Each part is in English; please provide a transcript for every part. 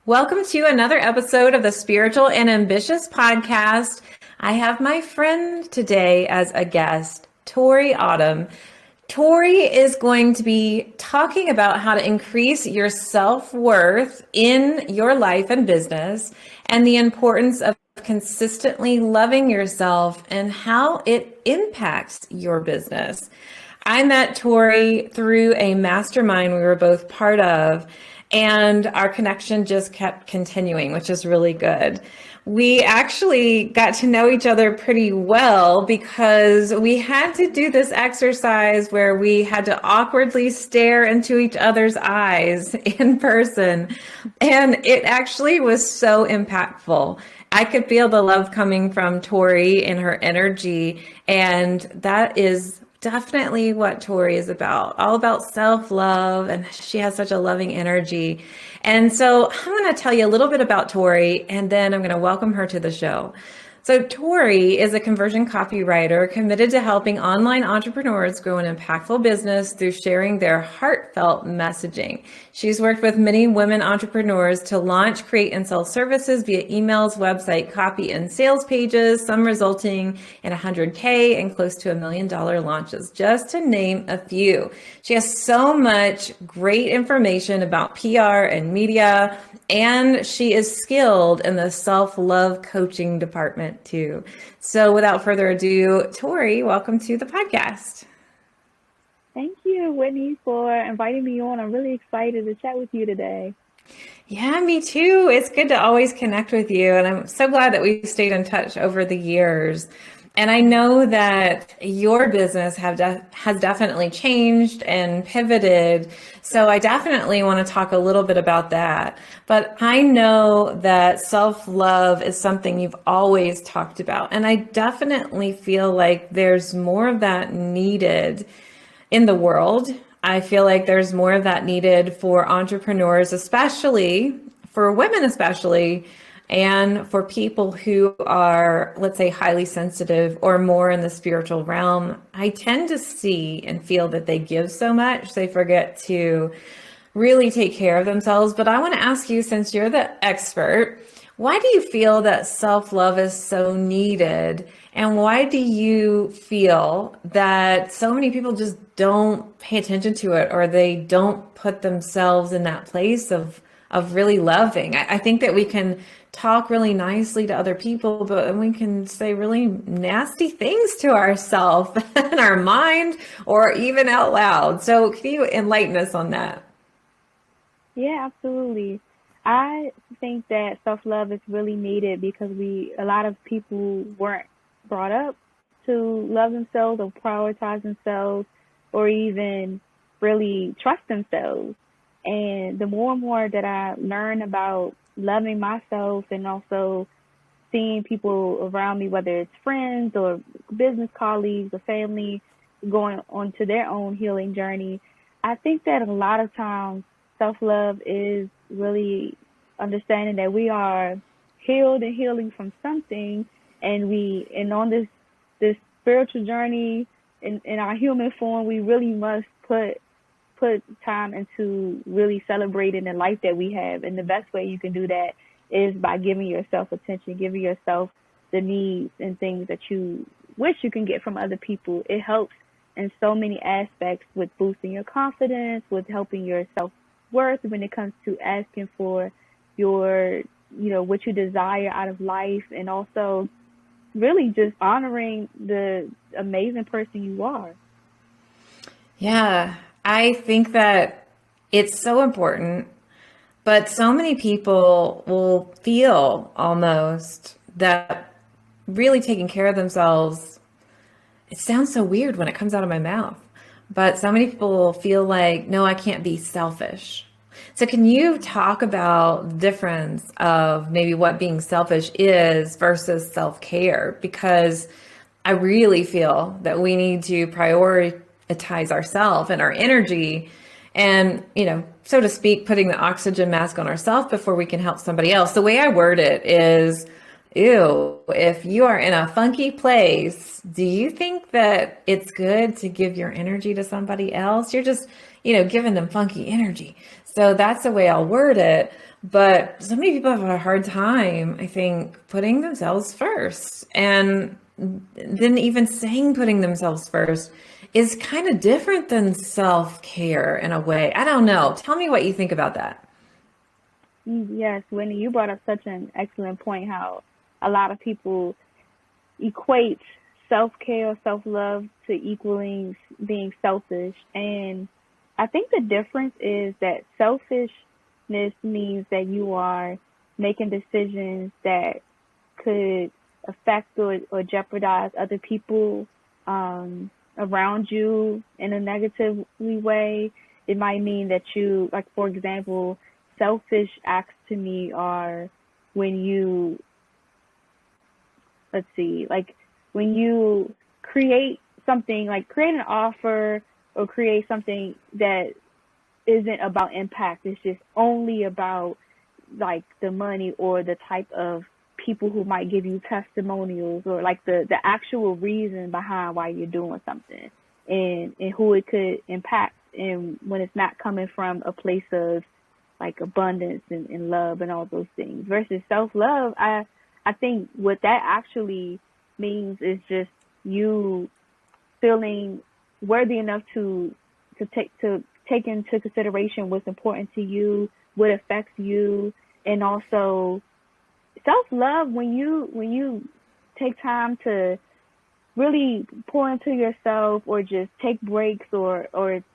Welcome to another episode of the Spiritual and Ambitious podcast. I have my friend today as a guest, Tori Autumn. Tori is going to be talking about how to increase your self-worth in your life and business and the importance of consistently loving yourself and how it impacts your business. I met Tori through a mastermind we were both part of, and our connection just kept continuing, which is really good. We actually got to know each other pretty well because we had to do this exercise where we had to awkwardly stare into each other's eyes in person. And it actually was so impactful. I could feel the love coming from Tori and her energy. And that is definitely what Tori is about, all about self-love, and she has such a loving energy. And so I'm going to tell you a little bit about Tori, and then I'm going to welcome her to the show. So Tori is a conversion copywriter committed to helping online entrepreneurs grow an impactful business through sharing their heartfelt messaging. She's worked with many women entrepreneurs to launch, create, and sell services via emails, website, copy, and sales pages, some resulting in 100K and close to $1 million launches, just to name a few. She has so much great information about PR and media, and she is skilled in the self-love coaching department too. So without further ado, Tori, welcome to the podcast. Thank you, Whitney, for inviting me on. I'm really excited to chat with you today. Yeah, me too. It's good to always connect with you. And I'm so glad that we've stayed in touch over the years. And I know that your business has definitely changed and pivoted. So I definitely want to talk a little bit about that. But I know that self-love is something you've always talked about. And I definitely feel like there's more of that needed in the world. I feel like there's more of that needed for entrepreneurs, especially for women, and for people who are, let's say, highly sensitive or more in the spiritual realm. I tend to see and feel that they give so much, they forget to really take care of themselves. But I want to ask you, since you're the expert, why do you feel that self-love is so needed? And why do you feel that so many people just don't pay attention to it, or they don't put themselves in that place of really loving? I think that we can talk really nicely to other people, but we can say really nasty things to ourselves in our mind or even out loud. So can you enlighten us on that? Yeah, absolutely. I think that self-love is really needed because a lot of people weren't brought up to love themselves or prioritize themselves or even really trust themselves. And the more and more that I learn about loving myself and also seeing people around me, whether it's friends or business colleagues or family, going on to their own healing journey, I think that a lot of times self-love is really understanding that we are healed and healing from something, and on this spiritual journey in our human form, we really must put time into really celebrating the life that we have. And the best way you can do that is by giving yourself attention, giving yourself the needs and things that you wish you can get from other people. It helps in so many aspects with boosting your confidence, with helping your self-worth when it comes to asking for your, what you desire out of life, and also really just honoring the amazing person you are. Yeah, I think that it's so important, but so many people will feel almost that really taking care of themselves, it sounds so weird when it comes out of my mouth, but so many people will feel like, no, I can't be selfish. So can you talk about the difference of maybe what being selfish is versus self-care? Because I really feel that we need to prioritize ourselves and our energy and, so to speak, putting the oxygen mask on ourselves before we can help somebody else. The way I word it is, if you are in a funky place, do you think that it's good to give your energy to somebody else? You're just, giving them funky energy. So that's the way I'll word it. But so many people have a hard time, I think, putting themselves first. And then even saying putting themselves first is kind of different than self-care in a way. I don't know. Tell me what you think about that. Yes, Whitney, you brought up such an excellent point how a lot of people equate self-care or self-love to equaling being selfish. And I think the difference is that selfishness means that you are making decisions that could affect or jeopardize other people around you in a negative way. It might mean that you, like, for example, selfish acts to me are when you, let's see, like when you create something, like create an offer or create something that isn't about impact. It's just only about like the money or the type of people who might give you testimonials or like the actual reason behind why you're doing something and who it could impact, and when it's not coming from a place of like abundance and love and all those things versus self-love. I think what that actually means is just you feeling worthy enough to take into consideration what's important to you, what affects you, and also self-love when you take time to really pour into yourself or just take breaks or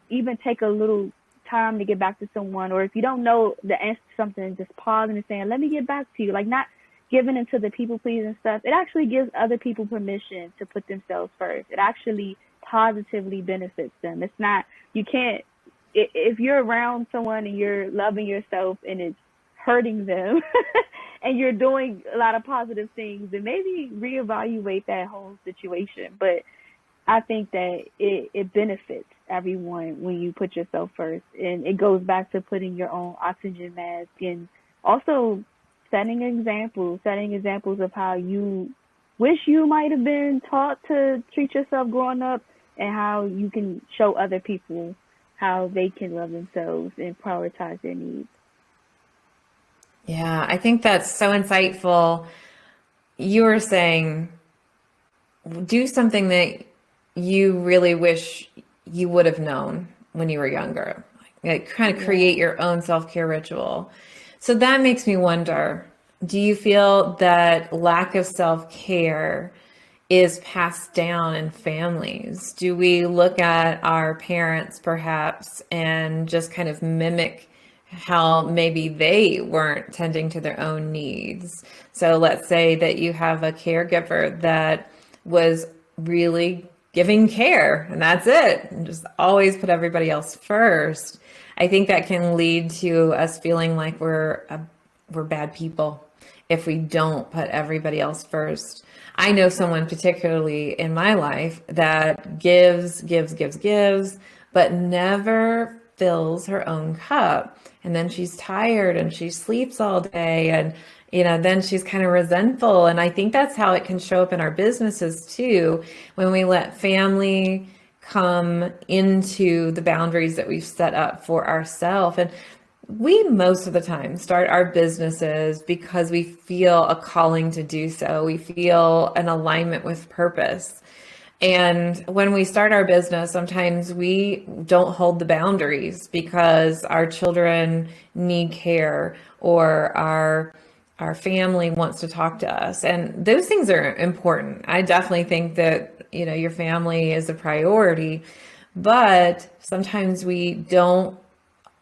even take a little time to get back to someone, or if you don't know the answer to something, just pausing and saying, let me get back to you. Like not giving into the people pleasing stuff. It actually gives other people permission to put themselves first. It actually positively benefits them. It's not, you can't, if you're around someone and you're loving yourself and it's hurting them and you're doing a lot of positive things, then maybe reevaluate that whole situation. But I think that it benefits everyone when you put yourself first. And it goes back to putting your own oxygen mask and also setting examples of how you wish you might have been taught to treat yourself growing up and how you can show other people how they can love themselves and prioritize their needs. Yeah, I think that's so insightful. You were saying do something that you really wish you would have known when you were younger. Like kind of Yeah. create your own self-care ritual. So that makes me wonder, do you feel that lack of self-care is passed down in families? Do we look at our parents perhaps and just kind of mimic how maybe they weren't tending to their own needs? So let's say that you have a caregiver that was really giving care and that's it, and just always put everybody else first. I think that can lead to us feeling like we're bad people if we don't put everybody else first. I know someone particularly in my life that gives, but never fills her own cup. And then she's tired and she sleeps all day and then she's kind of resentful. And I think that's how it can show up in our businesses too, when we let family come into the boundaries that we've set up for ourselves. And we most of the time start our businesses because we feel a calling to do so. We feel an alignment with purpose. And when we start our business, sometimes we don't hold the boundaries because our children need care or our family wants to talk to us. And those things are important. I definitely think that, your family is a priority, but sometimes we don't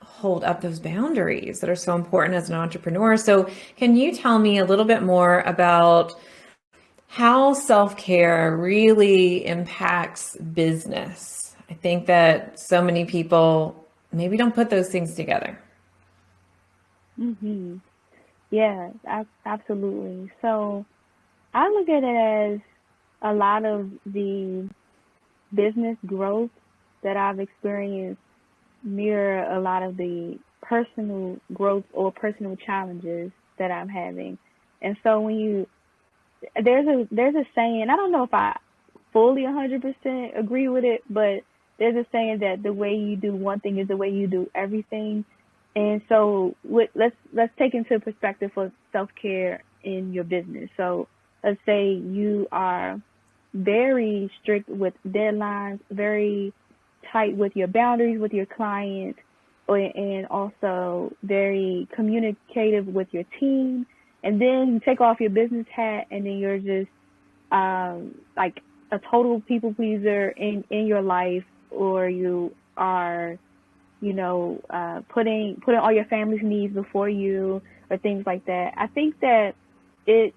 hold up those boundaries that are so important as an entrepreneur. So can you tell me a little bit more about how self-care really impacts business? I think that so many people maybe don't put those things together. Mhm. Yeah, absolutely. So I look at it as a lot of the business growth that I've experienced mirror a lot of the personal growth or personal challenges that I'm having. And so there's a saying, I don't know if I fully 100% agree with it, but there's a saying that the way you do one thing is the way you do everything. And so let's take into perspective for self-care in your business. So let's say you are very strict with deadlines, very tight with your boundaries with your client, and also very communicative with your team. And then you take off your business hat, and then you're just like a total people pleaser in your life, or you are, putting all your family's needs before you, or things like that. I think that it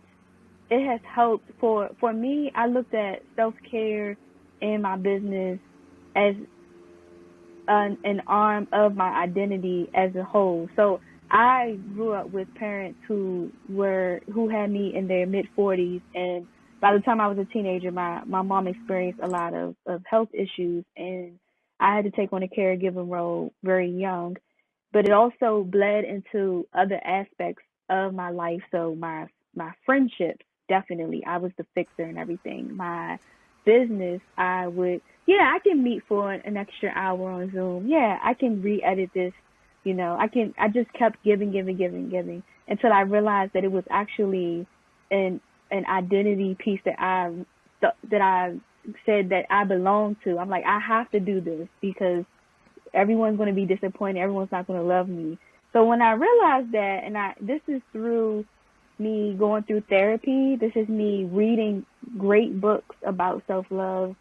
it has helped for me. I looked at self care in my business as an arm of my identity as a whole. So I grew up with parents who had me in their mid 40s, and by the time I was a teenager, my mom experienced a lot of health issues, and I had to take on a caregiver role very young. But it also bled into other aspects of my life. So my friendships, definitely, I was the fixer and everything. My business, I can meet for an extra hour on Zoom. Yeah, I can re-edit this. I just kept giving until I realized that it was actually an an identity piece that I said that I belong to. I'm like, I have to do this because everyone's going to be disappointed. Everyone's not going to love me. So when I realized that, and this is through me going through therapy. This is me reading great books about self-love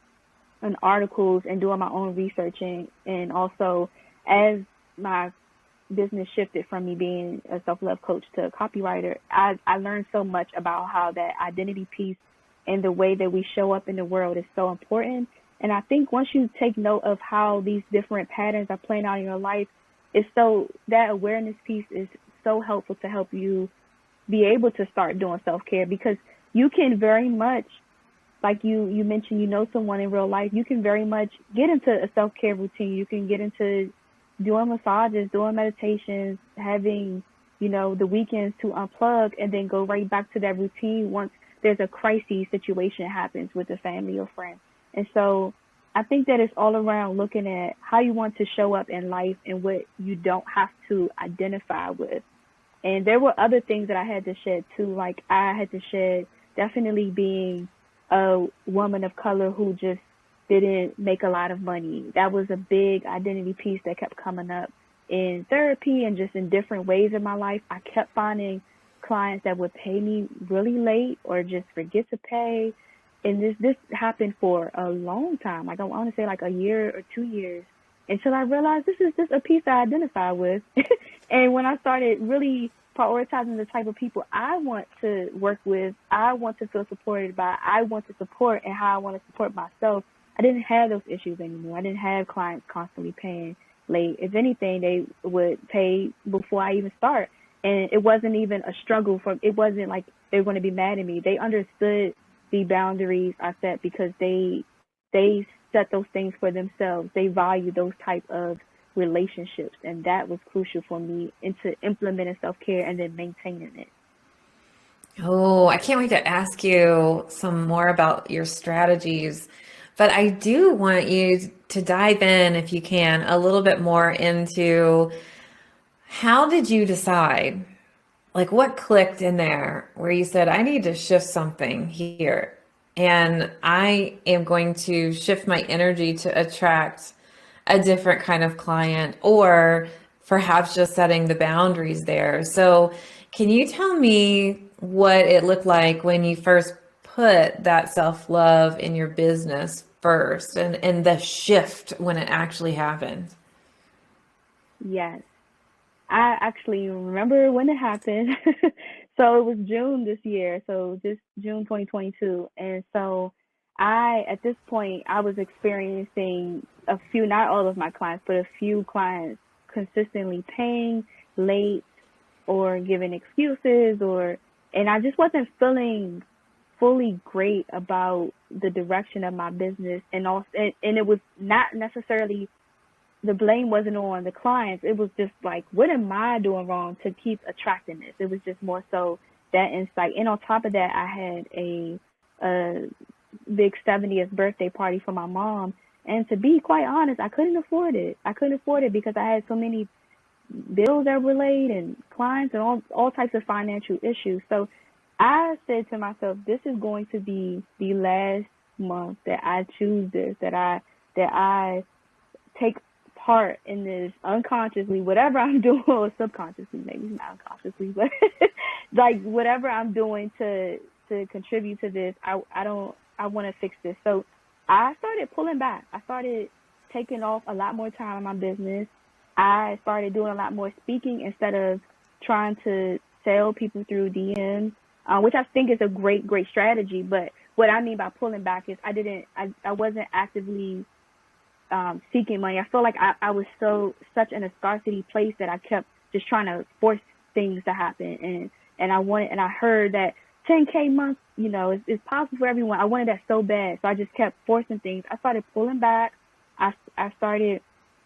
and articles and doing my own researching. And also, as my business shifted from me being a self-love coach to a copywriter, I learned so much about how that identity piece and the way that we show up in the world is so important. And I think once you take note of how these different patterns are playing out in your life, that awareness piece is so helpful to help you be able to start doing self-care, because you can very much, like you mentioned, someone in real life, you can very much get into a self-care routine. You can get into doing massages, doing meditations, having, the weekends to unplug, and then go right back to that routine once there's a crisis situation happens with a family or friend. And so I think that it's all around looking at how you want to show up in life and what you don't have to identify with. And there were other things that I had to shed too. Like I had to shed definitely being a woman of color who just didn't make a lot of money. That was a big identity piece that kept coming up in therapy and just in different ways in my life. I kept finding clients that would pay me really late or just forget to pay. And this happened for a long time. Like I want to say like a year or 2 years, until I realized this is just a piece I identify with. And when I started really prioritizing the type of people I want to work with, I want to feel supported by, I want to support, and how I want to support myself, I didn't have those issues anymore. I didn't have clients constantly paying late. If anything, they would pay before I even start. And it wasn't even a struggle it wasn't like they were going to be mad at me. They understood the boundaries I set because they set those things for themselves. They value those type of relationships, and that was crucial for me into implementing self-care and then maintaining it. Oh, I can't wait to ask you some more about your strategies. But I do want you to dive in, if you can, a little bit more into how did you decide? Like what clicked in there where you said, I need to shift something here, and I am going to shift my energy to attract a different kind of client, or perhaps just setting the boundaries there. So can you tell me what it looked like when you first put that self-love in your business first, and the shift when it actually happened? Yes. I actually remember when it happened. So it was June this year, so just June 2022. And so at this point, I was experiencing a few, not all of my clients, but a few clients consistently paying late or giving excuses, and I just wasn't feeling fully great about the direction of my business. And also, and it was not necessarily, the blame wasn't on the clients. It was just like, what am I doing wrong to keep attracting this? It was just more so that insight. And on top of that, I had a big 70th birthday party for my mom. And to be quite honest, I couldn't afford it. I couldn't afford it because I had so many bills that were late and clients and all types of financial issues. So I said to myself, this is going to be the last month that I choose this, that I take part in this unconsciously, whatever I'm doing, or subconsciously, maybe not unconsciously, but like whatever I'm doing to contribute to this, I want to fix this. So I started pulling back. I started taking off a lot more time in my business. I started doing a lot more speaking instead of trying to sell people through DMs, which I think is a great strategy. But what I mean by pulling back is I wasn't actively seeking money. I feel like I was such in a scarcity place that I kept just trying to force things to happen. And I heard that 10K month, is possible for everyone. I wanted that so bad. So I just kept forcing things. I started pulling back. I started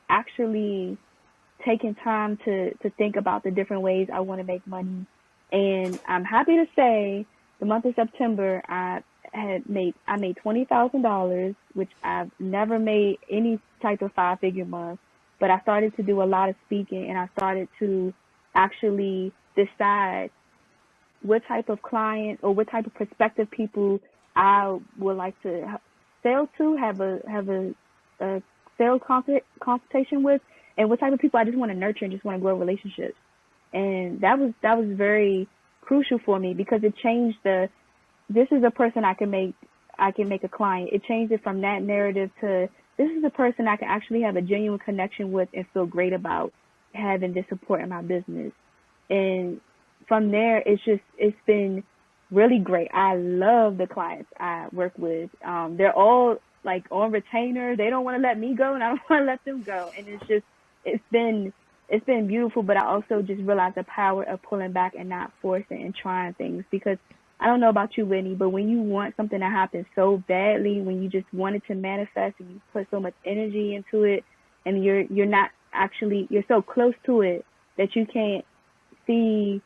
actually taking time to think about the different ways I want to make money. And I'm happy to say the month of September, I made $20,000, which I've never made any type of 5-figure month. But I started to do a lot of speaking, and I started to actually decide what type of client or what type of prospective people I would like to sell to, have a sales consultation with, and what type of people I just want to nurture and just want to grow relationships. And that was very crucial for me, because it changed this is a person I can make a client. It changed it from that narrative to this is a person I can actually have a genuine connection with and feel great about having this support in my business. And from there, it's been really great. I love the clients I work with. They're all like on retainer. They don't want to let me go, and I don't want to let them go. And it's been beautiful. But I also just realized the power of pulling back and not forcing and trying things, because I don't know about you, Whitney, but when you want something to happen so badly, when you just want it to manifest and you put so much energy into it, and you're so close to it that you can't see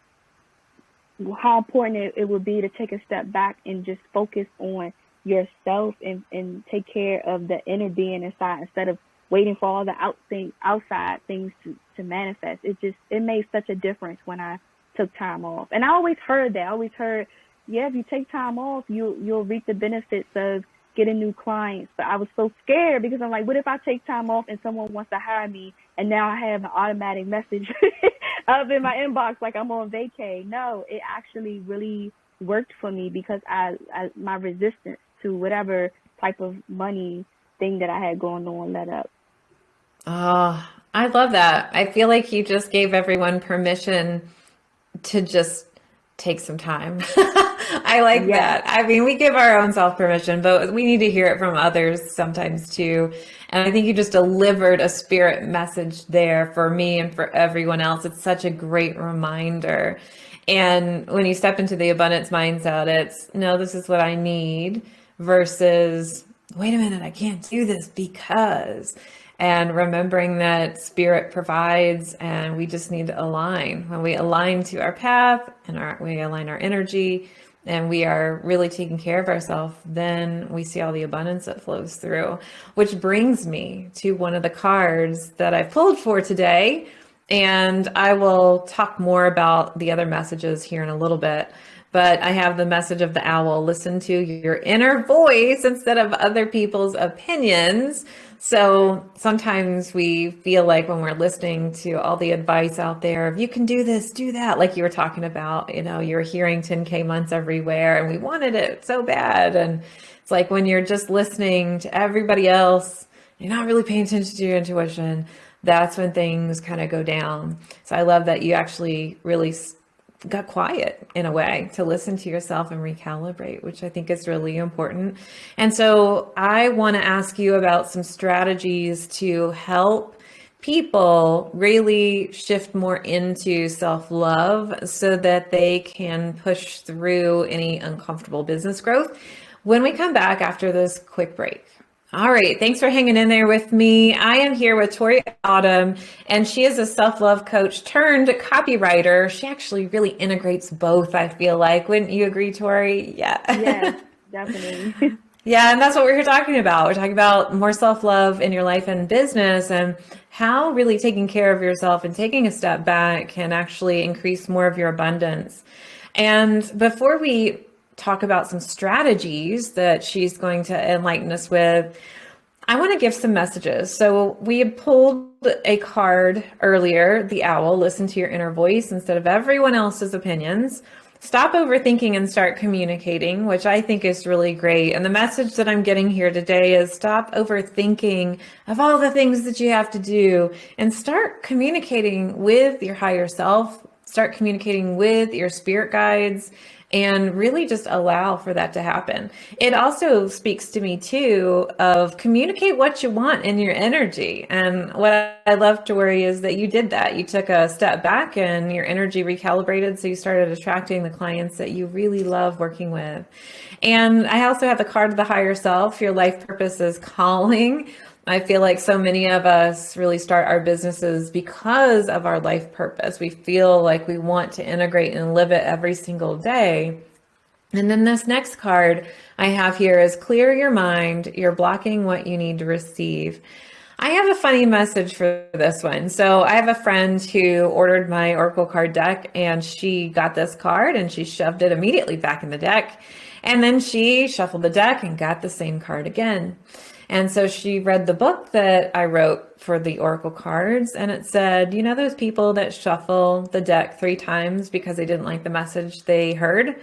how important it would be to take a step back and just focus on yourself and take care of the inner being inside, instead of waiting for all the outside things to manifest. It made such a difference when I took time off. And I always heard that. Yeah, if you take time off, you'll reap the benefits of getting new clients. But I was so scared, because I'm like, what if I take time off and someone wants to hire me, and now I have an automatic message up in my inbox like I'm on vacay? No, it actually really worked for me, because my resistance to whatever type of money thing that I had going on let up. Oh, I love that. I feel like you just gave everyone permission to just take some time. I like that. I mean, we give our own self permission, but we need to hear it from others sometimes too. And I think you just delivered a spirit message there for me and for everyone else. It's such a great reminder. And when you step into the abundance mindset, it's no, this is what I need, versus wait a minute, I can't do this because. And remembering that spirit provides, and we just need to align. When we align to our path and we align our energy, and we are really taking care of ourselves, then we see all the abundance that flows through. Which brings me to one of the cards that I pulled for today. And I will talk more about the other messages here in a little bit. But I have the message of the owl: listen to your inner voice instead of other people's opinions. So sometimes we feel like when we're listening to all the advice out there of you can do this, do that, like you were talking about, you're hearing 10K months everywhere, and we wanted it so bad. And it's like when you're just listening to everybody else, you're not really paying attention to your intuition. That's when things kind of go down. So I love that you actually really got quiet in a way to listen to yourself and recalibrate, which I think is really important. And so I want to ask you about some strategies to help people really shift more into self-love so that they can push through any uncomfortable business growth when we come back after this quick break. All right. Thanks for hanging in there with me. I am here with Tori Autumn, and she is a self-love coach turned copywriter. She actually really integrates both, I feel like. Wouldn't you agree, Tori? Yeah. Yes, definitely. Yeah, and that's what we're talking about. We're talking about more self-love in your life and business, and how really taking care of yourself and taking a step back can actually increase more of your abundance. And before we talk about some strategies that she's going to enlighten us with, I want to give some messages. So we had pulled a card earlier, the owl, listen to your inner voice instead of everyone else's opinions. Stop overthinking and start communicating, which I think is really great. And the message that I'm getting here today is stop overthinking of all the things that you have to do and start communicating with your higher self, start communicating with your spirit guides, and really just allow for that to happen. It also speaks to me too of communicate what you want in your energy. And what I love, Tori, is that you did that. You took a step back and your energy recalibrated. So you started attracting the clients that you really love working with. And I also have the card of the higher self. Your life purpose is calling. I feel like so many of us really start our businesses because of our life purpose. We feel like we want to integrate and live it every single day. And then this next card I have here is clear your mind. You're blocking what you need to receive. I have a funny message for this one. So I have a friend who ordered my Oracle card deck, and she got this card and she shoved it immediately back in the deck. And then she shuffled the deck and got the same card again. And so she read the book that I wrote for the Oracle cards, and it said, you know, those people that shuffle the deck 3 times because they didn't like the message they heard,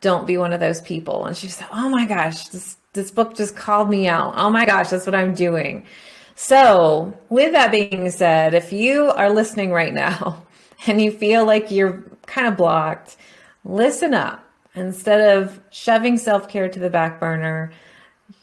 don't be one of those people. And she said, oh my gosh, this book just called me out. Oh my gosh, that's what I'm doing. So with that being said, if you are listening right now and you feel like you're kind of blocked, listen up. Instead of shoving self-care to the back burner,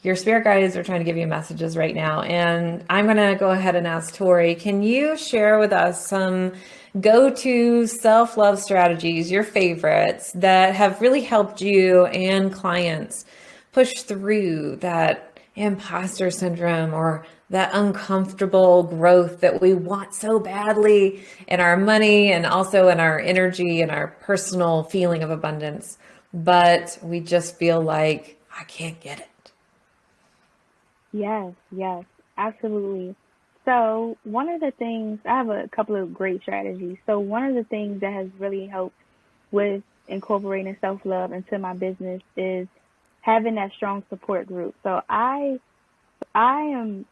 your spirit guides are trying to give you messages right now. And I'm going to go ahead and ask Tori, can you share with us some go-to self-love strategies, your favorites, that have really helped you and clients push through that imposter syndrome or that uncomfortable growth that we want so badly in our money and also in our energy and our personal feeling of abundance, but we just feel like I can't get it? Yes, absolutely. So one of the things, I have a couple of great strategies. So one of the things that has really helped with incorporating self-love into my business is having that strong support group. So I am,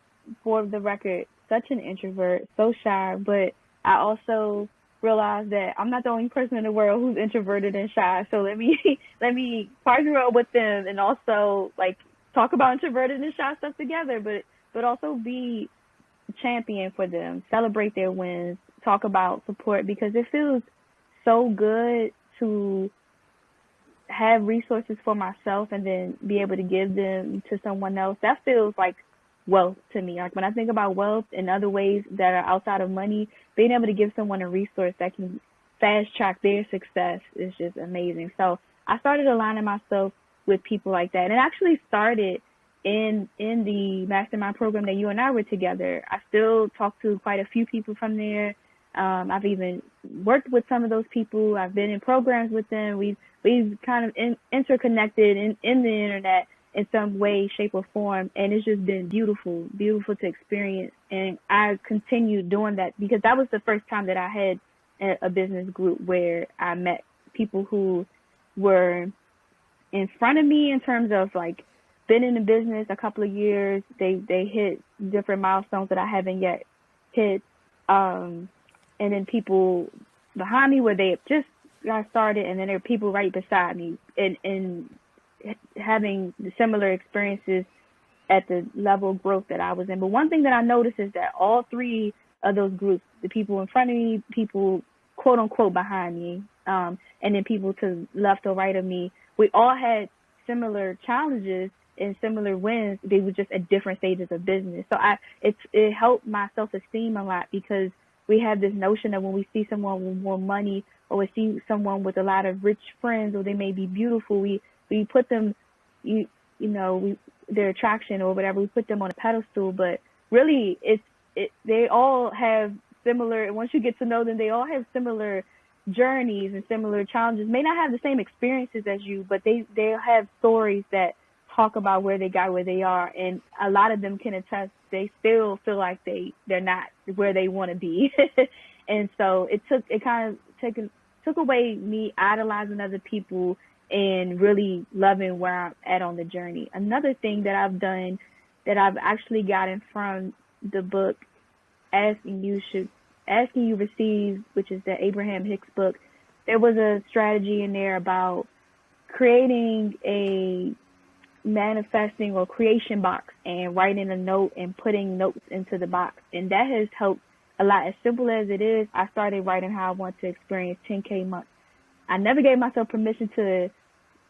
for the record, such an introvert, so shy, but I also realize that I'm not the only person in the world who's introverted and shy. So let me partner up with them and also like talk about introverted and shy stuff together, but also be a champion for them, celebrate their wins, talk about support, because it feels so good to have resources for myself and then be able to give them to someone else. That feels like wealth to me. Like when I think about wealth in other ways that are outside of money, being able to give someone a resource that can fast track their success is just amazing. So I started aligning myself with people like that. And it actually started in the mastermind program that you and I were together. I still talk to quite a few people from there. I've even worked with some of those people. I've been in programs with them. We've kind of interconnected in the internet in some way, shape, or form, and it's just been beautiful to experience. And I continue doing that because that was the first time that I had a business group where I met people who were in front of me in terms of like been in the business a couple of years. They hit different milestones that I haven't yet hit. And then people behind me where they just got started, and then there are people right beside me and having similar experiences at the level of growth that I was in. But one thing that I noticed is that all 3 of those groups, the people in front of me, people quote unquote behind me, and then people to left or right of me, we all had similar challenges and similar wins. They were just at different stages of business. So it helped my self-esteem a lot, because we have this notion that when we see someone with more money or we see someone with a lot of rich friends, or they may be beautiful, we put them, their attraction or whatever, we put them on a pedestal. But really, they all have similar, once you get to know them, they all have similar journeys and similar challenges. May not have the same experiences as you, but they'll have stories that talk about where they got where they are, and a lot of them can attest they still feel like they're not where they want to be. And so it kind of took away me idolizing other people and really loving where I'm at on the journey. Another thing that I've done that I've actually gotten from the book Asking You Receive, which is the Abraham Hicks book, there was a strategy in there about creating a manifesting or creation box and writing a note and putting notes into the box. And that has helped a lot. As simple as it is, I started writing how I want to experience 10K months. I never gave myself permission to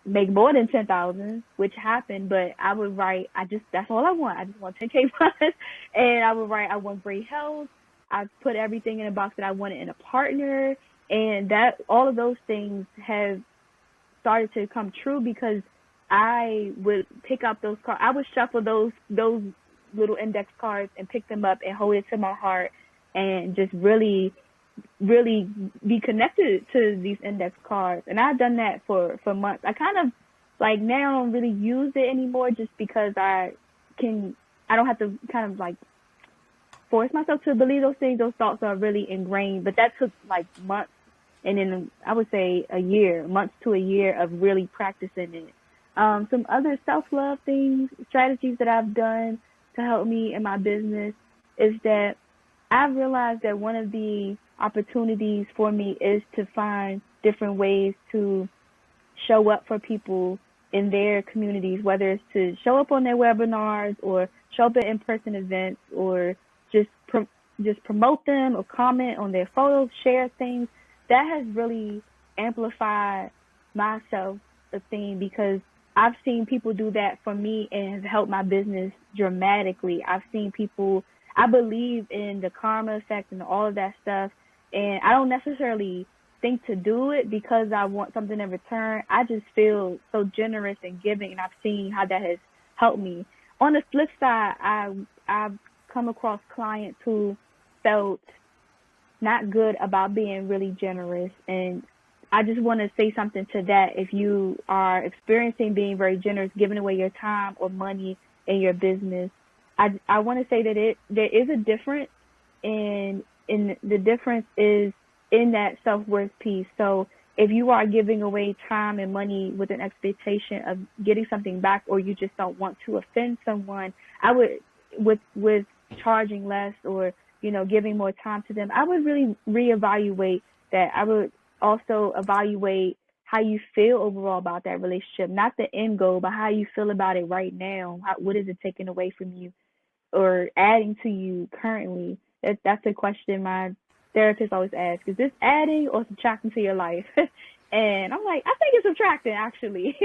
make more than 10,000, which happened, but I would write, that's all I want. I just want 10K months. And I would write, I want great health. I put everything in a box that I wanted in a partner. And that, all of those things have started to come true because I would pick up those cards. I would shuffle those little index cards and pick them up and hold it to my heart and just really, really be connected to these index cards. And I've done that for months. I kind of like now don't really use it anymore just because I don't have to kind of like force myself to believe those things. Those thoughts are really ingrained, but that took like months. And then I would say months to a year of really practicing it. Some other self-love things, strategies that I've done to help me in my business is that I've realized that one of the opportunities for me is to find different ways to show up for people in their communities, whether it's to show up on their webinars or show up at in-person events or just promote them or comment on their photos, share things. That has really amplified my self-esteem because I've seen people do that for me and has helped my business dramatically. I've seen people, I believe in the karma effect and all of that stuff, and I don't necessarily think to do it because I want something in return. I just feel so generous and giving, and I've seen how that has helped me. On the flip side, I've come across clients who felt not good about being really generous, and I just want to say something to that. If you are experiencing being very generous, giving away your time or money in your business, I want to say that there is a difference, and the difference is in that self-worth piece. So if you are giving away time and money with an expectation of getting something back, or you just don't want to offend someone, I would with charging less or giving more time to them, I would really reevaluate that. I would also evaluate how you feel overall about that relationship, not the end goal, but how you feel about it right now. What is it taking away from you or adding to you currently? That's a question my therapist always asks. Is this adding or subtracting to your life? And I'm like, I think it's subtracting, actually.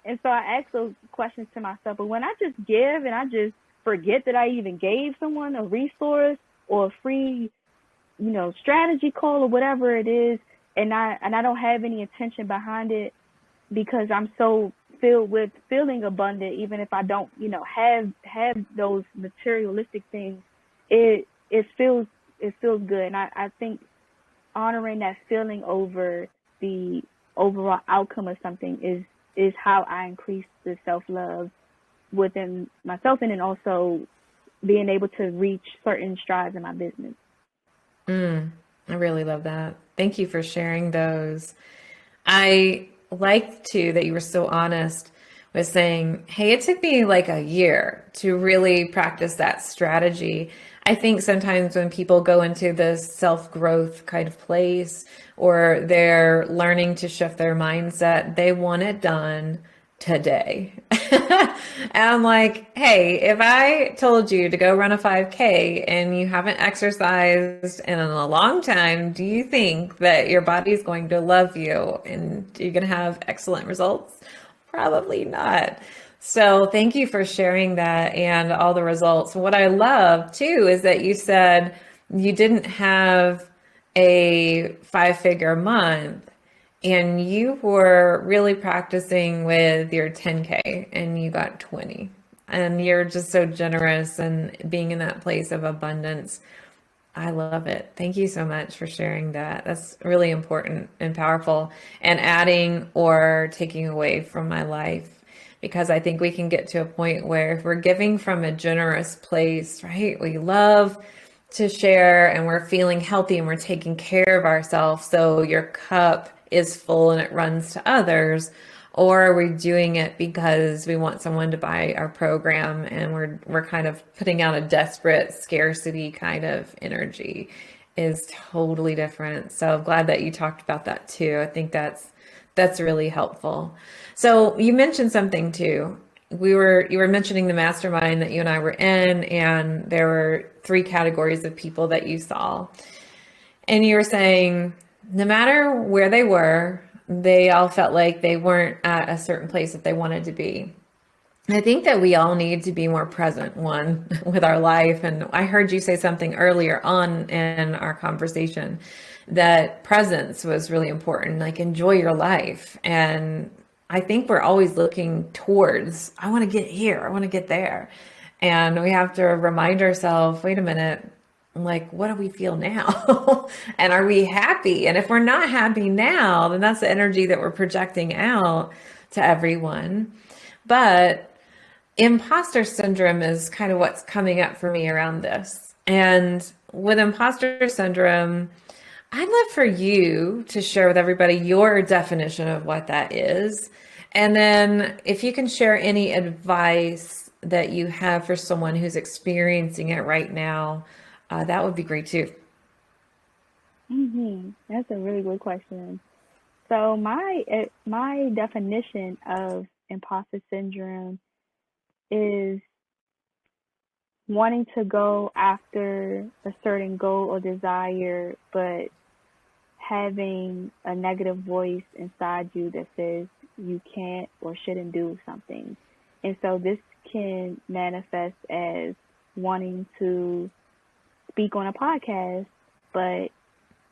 And so I ask those questions to myself. But when I just give and I just forget that I even gave someone a resource or a free, strategy call or whatever it is, and I don't have any intention behind it because I'm so filled with feeling abundant, even if I don't, have those materialistic things, it feels good. And I think honoring that feeling over the overall outcome of something is how I increase the self-love within myself, and then also being able to reach certain strides in my business. I really love that. Thank you for sharing those. I like too that you were so honest with saying, hey, it took me like a year to really practice that strategy. I think sometimes when people go into this self-growth kind of place, or they're learning to shift their mindset, they want it done today. And I'm like, hey, if I told you to go run a 5K and you haven't exercised in a long time, do you think that your body is going to love you and you're going to have excellent results? Probably not. So thank you for sharing that and all the results. What I love too is that you said you didn't have a 5-figure month, and you were really practicing with your 10K and you got 20. And you're just so generous and being in that place of abundance. I love it. Thank you so much for sharing that. That's really important and powerful, and adding or taking away from my life. because I think we can get to a point where if we're giving from a generous place, right? We love to share and we're feeling healthy and we're taking care of ourselves. So your cup is full and it runs to others. Or are we doing it because we want someone to buy our program and we're kind of putting out a desperate scarcity kind of energy is totally different. So I'm glad that you talked about that too. I think that's really helpful. So you mentioned something too. You were mentioning the mastermind that you and I were in, and there were three categories of people that you saw. And you were saying no matter where they were, they all felt like they weren't at a certain place that they wanted to be. I think that we all need to be more present, one, with our life. And I heard you say something earlier on in our conversation that presence was really important, like enjoy your life. And I think we're always looking towards, I want to get here, I want to get there. And we have to remind ourselves, wait a minute, like, what do we feel now? And are we happy? And if we're not happy now, then that's the energy that we're projecting out to everyone. But imposter syndrome is kind of what's coming up for me around this. And with imposter syndrome, I'd love for you to share with everybody your definition of what that is. And then if you can share any advice that you have for someone who's experiencing it right now, that would be great too. That's a really good question. So my definition of imposter syndrome is wanting to go after a certain goal or desire, but having a negative voice inside you that says you can't or shouldn't do something. And so this can manifest as wanting to speak on a podcast, but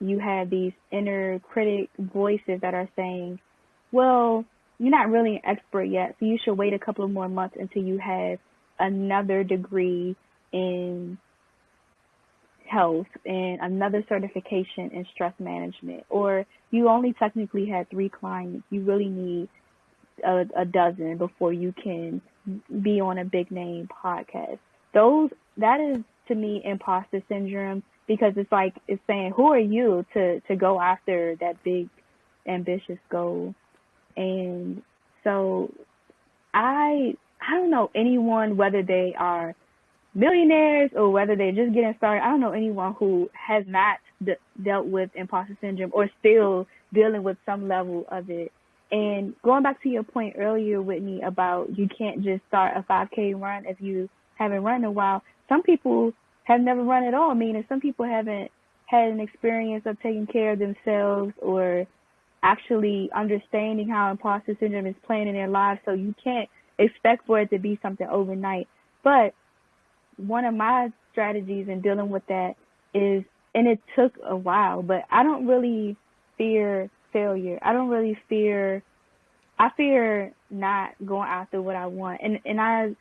you have these inner critic voices that are saying, well, you're not really an expert yet, so you should wait a couple of more months until you have another degree in health and another certification in stress management. Or you only technically had 3 clients. You really need a dozen before you can be on a big name podcast. That is to me imposter syndrome, because it's like it's saying, who are you to go after that big ambitious goal? And so I don't know anyone, whether they are millionaires or whether they're just getting started. I don't know anyone who has not dealt with imposter syndrome or still dealing with some level of it. And going back to your point earlier, Whitney, about you can't just start a 5K run if you haven't run in a while. Some people have never run at all, meaning some people haven't had an experience of taking care of themselves or actually understanding how imposter syndrome is playing in their lives. So you can't expect for it to be something overnight. But one of my strategies in dealing with that is, and it took a while, but I don't really fear failure. I fear not going after what I want. And I'm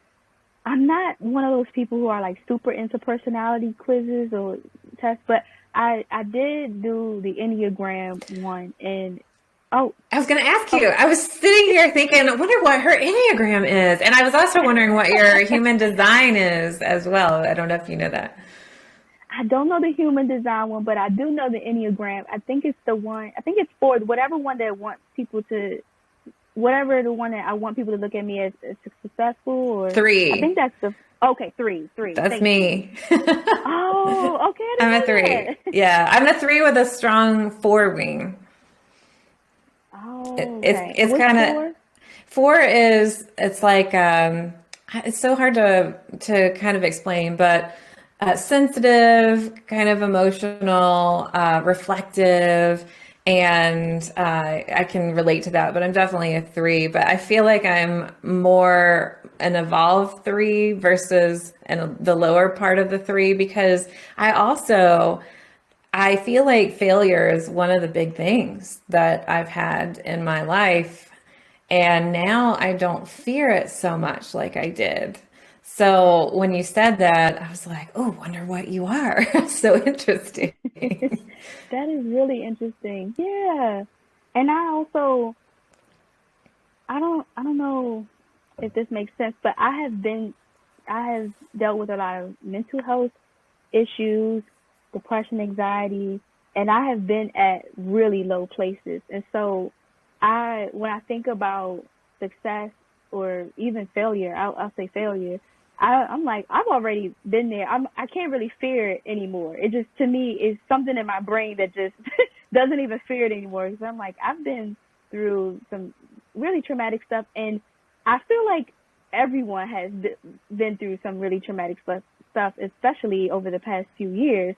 not one of those people who are like super into personality quizzes or tests, but I did do the Enneagram one. And I was going to ask you, I was sitting here thinking, I wonder what her Enneagram is. And I was also wondering what your human design is as well. I don't know if you know that. I don't know the human design one, but I do know the Enneagram. I think it's for whatever one that wants people to, whatever the one that I want people to look at me as successful, or 3. I think that's okay, 3. That's Thank me. Oh, okay. I'm a 3. That. Yeah, I'm a 3 with a strong 4 wing. Oh, okay. It's kind of 4 is, it's like it's so hard to kind of explain, but sensitive, kind of emotional, reflective, and I can relate to that. But I'm definitely a 3. But I feel like I'm more an evolved 3 versus the lower part of the 3, because I feel like failure is one of the big things that I've had in my life. And now I don't fear it so much like I did. So when you said that, I was like, oh, wonder what you are. So interesting. That is really interesting. Yeah. And I don't know. if this makes sense, but I have dealt with a lot of mental health issues, depression, anxiety, and I have been at really low places. And so when I think about success or even failure, I'll say failure, I'm like, I've already been there. I can't really fear it anymore. It just, to me, is something in my brain that just doesn't even fear it anymore. Because I'm like, I've been through some really traumatic stuff, and I feel like everyone has been through some really traumatic stuff, especially over the past few years.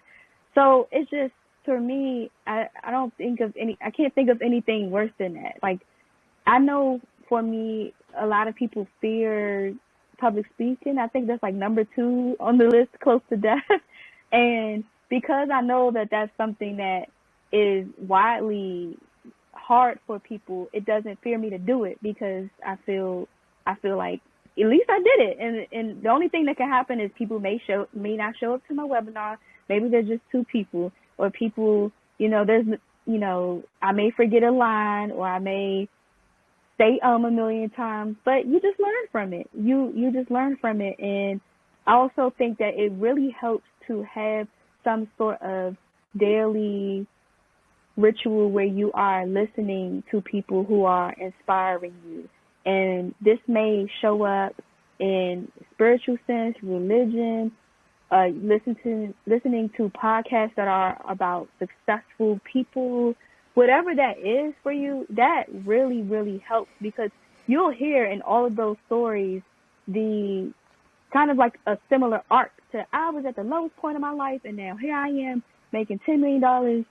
So it's just, for me, I can't think of anything worse than that. Like, I know for me, a lot of people fear public speaking. I think that's like number 2 on the list, close to death. And because I know that that's something that is widely hard for people, it doesn't fear me to do it, because I feel like at least I did it. And the only thing that can happen is people may not show up to my webinar. Maybe there's just 2 people, or people, I may forget a line, or I may say a million times, but you just learn from it. You just learn from it. And I also think that it really helps to have some sort of daily ritual where you are listening to people who are inspiring you. And this may show up in spiritual sense, religion, listening to podcasts that are about successful people. Whatever that is for you, that really, really helps, because you'll hear in all of those stories the kind of like a similar arc to, I was at the lowest point of my life, and now here I am making $10 million,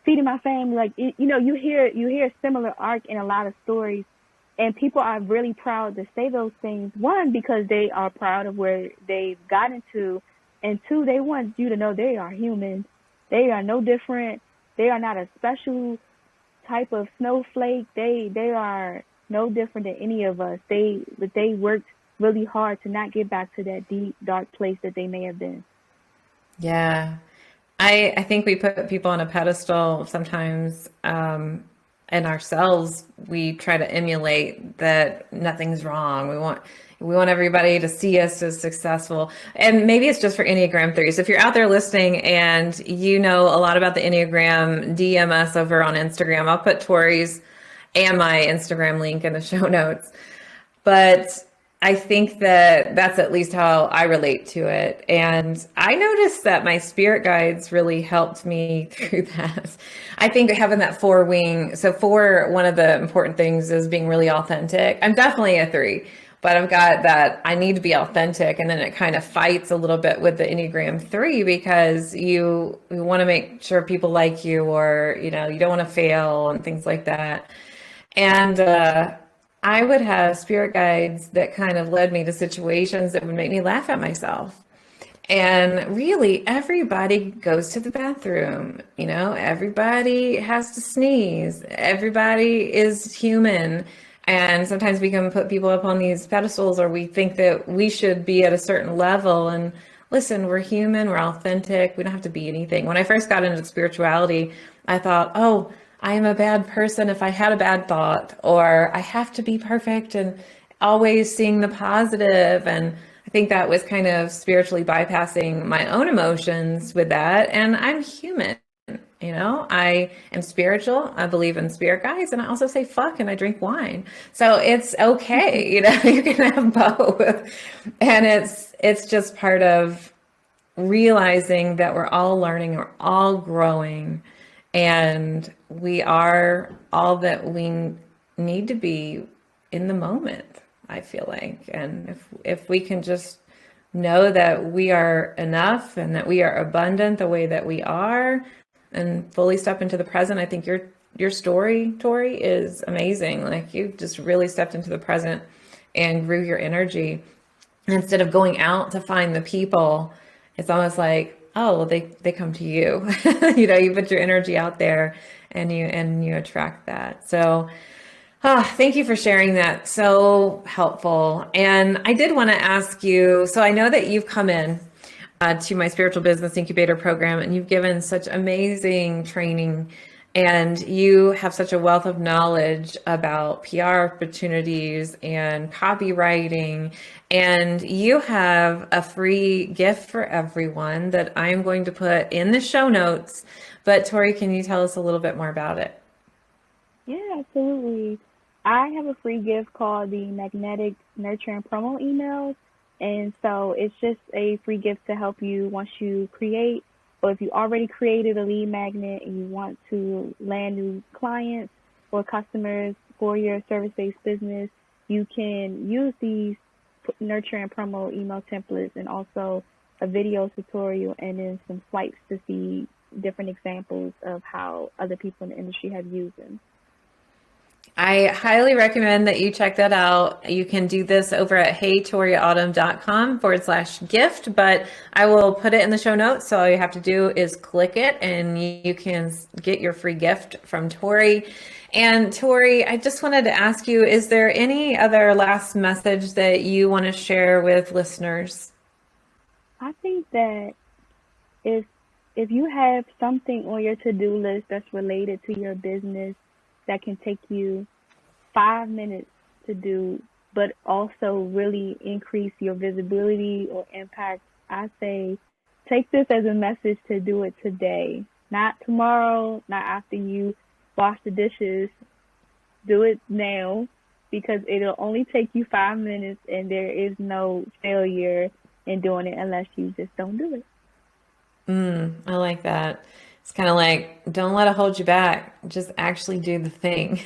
feeding my family. Like, you hear a similar arc in a lot of stories, and people are really proud to say those things. 1, because they are proud of where they've gotten to, and 2, they want you to know they are human. They are no different. They are not a special type of snowflake. They are no different than any of us. They worked really hard to not get back to that deep, dark place that they may have been. Yeah. I think we put people on a pedestal sometimes, and ourselves, we try to emulate that nothing's wrong. We want everybody to see us as successful. And maybe it's just for Enneagram 3s. If you're out there listening and you know a lot about the Enneagram, DM us over on Instagram. I'll put Tori's and my Instagram link in the show notes. But I think that that's at least how I relate to it. And I noticed that my spirit guides really helped me through that. I think having that 4 wing. So 4, one of the important things is being really authentic. I'm definitely a 3. But I've got that I need to be authentic, and then it kind of fights a little bit with the Enneagram 3, because you want to make sure people like you, or you don't want to fail and things like that. And I would have spirit guides that kind of led me to situations that would make me laugh at myself. And really, everybody goes to the bathroom. Everybody has to sneeze. Everybody is human. And sometimes we can put people up on these pedestals, or we think that we should be at a certain level. And listen, we're human, we're authentic, we don't have to be anything. When I first got into spirituality, I thought, oh, I am a bad person if I had a bad thought, or I have to be perfect and always seeing the positive. And I think that was kind of spiritually bypassing my own emotions with that. And I'm human. I am spiritual. I believe in spirit guides, and I also say fuck, and I drink wine. So it's okay. You can have both. And it's just part of realizing that we're all learning, we're all growing, and we are all that we need to be in the moment, I feel like. And if we can just know that we are enough and that we are abundant the way that we are, and fully step into the present. I think your story, Tori, is amazing. Like, you just really stepped into the present and grew your energy. And instead of going out to find the people, it's almost like, oh, well, they come to you. You put your energy out there, and you attract that. So thank you for sharing that. So helpful. And I did want to ask you, so I know that you've come in to my spiritual business incubator program, and you've given such amazing training And you have such a wealth of knowledge about PR opportunities and copywriting. And you have a free gift for everyone that I'm going to put in the show notes. But Tori, can you tell us a little bit more about it? Yeah, absolutely. I have a free gift called the Magnetic Nurture and Promo emails. And so it's just a free gift to help you once you create, or if you already created a lead magnet and you want to land new clients or customers for your service-based business, you can use these Nurture and Promo email templates and also a video tutorial and then some swipes to see different examples of how other people in the industry have used them. I highly recommend that you check that out. You can do this over at heytoriautumn.com/gift, but I will put it in the show notes. So all you have to do is click it and you can get your free gift from Tori. And Tori, I just wanted to ask you, is there any other last message that you want to share with listeners? I think that if you have something on your to-do list that's related to your business that can take you 5 minutes to do, but also really increase your visibility or impact, I say take this as a message to do it today, not tomorrow, not after you wash the dishes. Do it now, because it'll only take you 5 minutes and there is no failure in doing it unless you just don't do it. I like that. It's kind of like, don't let it hold you back. Just actually do the thing.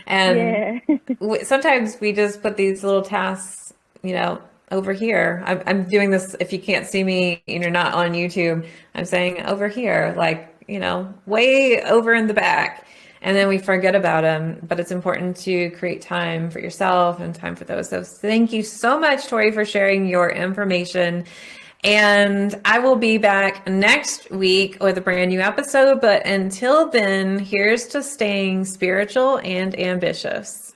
And sometimes we just put these little tasks, over here. I'm doing this. If you can't see me and you're not on YouTube, I'm saying over here, like, way over in the back. And then we forget about them. But it's important to create time for yourself and time for those. So thank you so much, Tori, for sharing your information. And I will be back next week with a brand new episode. But until then, here's to staying spiritual and ambitious.